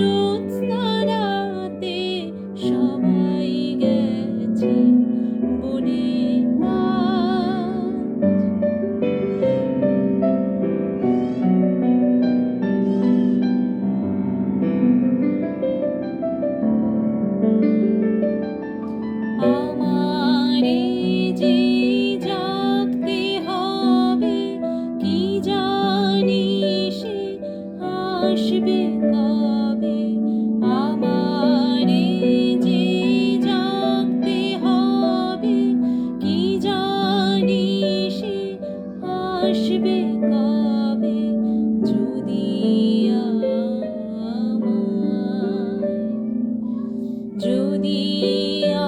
জ্যোৎস্না রাতে সবাই গেছে বনে আজ। আমারে যে জাগতে হবে, কি জানি সে আসবে কবে। আমারে যে জাগতে হবে, কি জানি সে আসবে কবে। যদি যদি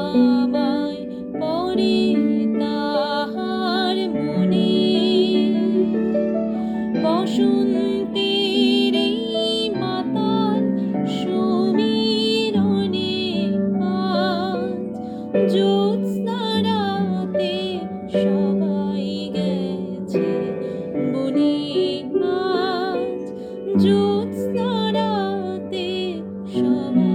আমায় পড়ে তাহার মনে, বসন্তের এই মাতাল সমীরণে আজ। জ্যোৎস্না রাতে সবাই গেছে বনে আজ। জ্যোৎস্না রাতে সবাই